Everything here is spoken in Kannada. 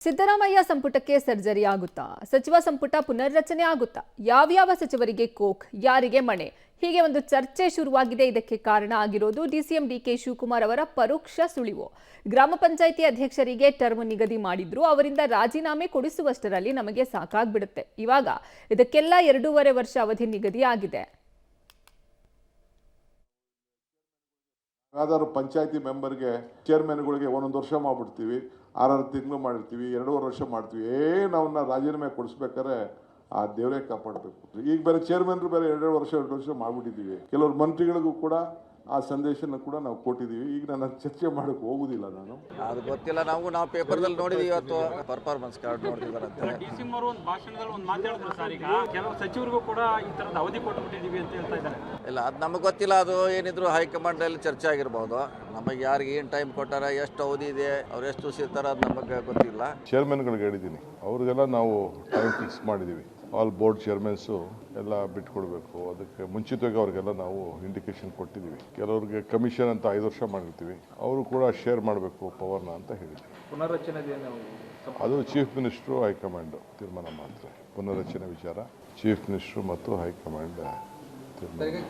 ಸಿದ್ದರಾಮಯ್ಯ ಸಂಪುಟಕ್ಕೆ ಸರ್ಜರಿ ಆಗುತ್ತಾ? ಸಚಿವ ಸಂಪುಟ ಪುನರ್ರಚನೆ ಆಗುತ್ತಾ? ಯಾವ್ಯಾವ ಸಚಿವರಿಗೆ ಕೋಕ್, ಯಾರಿಗೆ ಮಣೆ? ಹೀಗೆ ಒಂದು ಚರ್ಚೆ ಶುರುವಾಗಿದೆ. ಇದಕ್ಕೆ ಕಾರಣ ಆಗಿರೋದು ಡಿಸಿಎಂ ಡಿಕೆ ಶಿವಕುಮಾರ್ ಅವರ ಪರೋಕ್ಷ ಸುಳಿವು. ಗ್ರಾಮ ಪಂಚಾಯಿತಿ ಅಧ್ಯಕ್ಷರಿಗೆ ಟರ್ಮ್ ನಿಗದಿ ಮಾಡಿದ್ರು, ಅವರಿಂದ ರಾಜೀನಾಮೆ ಕೊಡಿಸುವಷ್ಟರಲ್ಲಿ ನಮಗೆ ಸಾಕಾಗ್ಬಿಡುತ್ತೆ. ಇವಾಗ ಇದಕ್ಕೆಲ್ಲ 2.5 ವರ್ಷ ಅವಧಿ ನಿಗದಿ ಆಗಿದೆ. ಯಾವ್ದಾದ್ರು ಪಂಚಾಯತಿ ಮೆಂಬರ್ಗೆ ಚೇರ್ಮನ್ಗಳಿಗೆ 1 ವರ್ಷ ಮಾಡ್ಬಿಡ್ತೀವಿ, 6 ತಿಂಗಳು ಮಾಡಿರ್ತೀವಿ, 2.5 ವರ್ಷ ಮಾಡ್ತೀವಿ. ನಾವನ್ನ ರಾಜೀನಾಮೆ ಕೊಡಿಸ್ಬೇಕಾದ್ರೆ ಆ ದೇವರೇ ಕಾಪಾಡಬೇಕು. ಈಗ ಬೇರೆ ಚೇರ್ಮನ್ರು ಬೇರೆ 2 ವರ್ಷ ಮಾಡ್ಬಿಟ್ಟಿದ್ದೀವಿ. ಕೆಲವರು ಮಂತ್ರಿಗಳಿಗೂ ಕೂಡ ಆ ಸಂದೇಶನ ಕೂಡ ನಾವು ಕೊಟ್ಟಿದ್ದೀವಿ. ಈಗ ನಾನು ಚರ್ಚೆ ಮಾಡಕ್ಕೆ ಹೋಗುದಿಲ್ಲ. ನಾನು ಅದು ಗೊತ್ತಿಲ್ಲ. ನಾವು ಪೇಪರ್ದಲ್ಲಿ ನೋಡಿದ್ವಿ, ಇವತ್ತು ಪರ್ಫಾರ್ಮೆನ್ಸ್ ಕಾರ್ಡ್ ನೋಡಿದಾರಂತೆ. ಡಿಸಿಎಂ ಅವರು ಒಂದು ಭಾಷಣದಲ್ಲಿ ಒಂದು ಮಾತಾಡಿದ್ರು ಸರ್. ಈಗ ಕೆಲವು ಸಚಿವರಿಗೂ ಕೂಡ ಈ ತರದ ಅವಧಿ ಕೊಟ್ಟುಬಿಟ್ಟಿದ್ದೀವಿ ಅಂತ ಹೇಳ್ತಾ ಇದ್ದಾರೆ. ಇಲ್ಲ, ಅದು ನಮಗೆ ಗೊತ್ತಿಲ್ಲ. ಅದು ಏನಿದ್ರು ಹೈಕಮಾಂಡ್ ಅಲ್ಲಿ ಚರ್ಚೆ ಆಗಿರ್ಬೋದು. ನಮಗೆ ಯಾರಿಗೆ ಏನು ಟೈಮ್ ಕೊಟ್ಟಾರ, ಎಷ್ಟು ಅವಧಿ ಇದೆ, ಅವ್ರು ಎಷ್ಟು ಸಿಗ್ತಾರ, ಅದು ನಮಗೆ ಗೊತ್ತಿಲ್ಲ. ಚೇರ್ಮನ್ಗಳಿಗೆ ಹೇಳಿದ್ದೀನಿ, ಅವ್ರಿಗೆಲ್ಲ ನಾವು ಟೈಮ್ ಫಿಕ್ಸ್ ಮಾಡಿದ್ದೀವಿ. ಆಲ್ ಬೋರ್ಡ್ ಚೇರ್ಮನ್ಸು ಎಲ್ಲ ಬಿಟ್ಕೊಡ್ಬೇಕು. ಅದಕ್ಕೆ ಮುಂಚಿತವಾಗಿ ಅವ್ರಿಗೆಲ್ಲ ನಾವು ಇಂಡಿಕೇಶನ್ ಕೊಟ್ಟಿದ್ದೀವಿ. ಕೆಲವ್ರಿಗೆ ಕಮಿಷನ್ ಅಂತ 5 ವರ್ಷ ಮಾಡಿರ್ತೀವಿ, ಅವರು ಕೂಡ ಶೇರ್ ಮಾಡಬೇಕು ಪವರ್ನ ಅಂತ ಹೇಳಿದ್ವಿ. ಪುನರ್ರಚನೆ ಅದು ಚೀಫ್ ಮಿನಿಸ್ಟ್ರು ಹೈಕಮಾಂಡ್ ತೀರ್ಮಾನ ಮಾಡ್ತಾರೆ. ಪುನರ್ರಚನೆ ವಿಚಾರ ಚೀಫ್ ಮಿನಿಸ್ಟ್ರು ಮತ್ತು ಹೈಕಮಾಂಡ್ ತೀರ್ಮಾನ.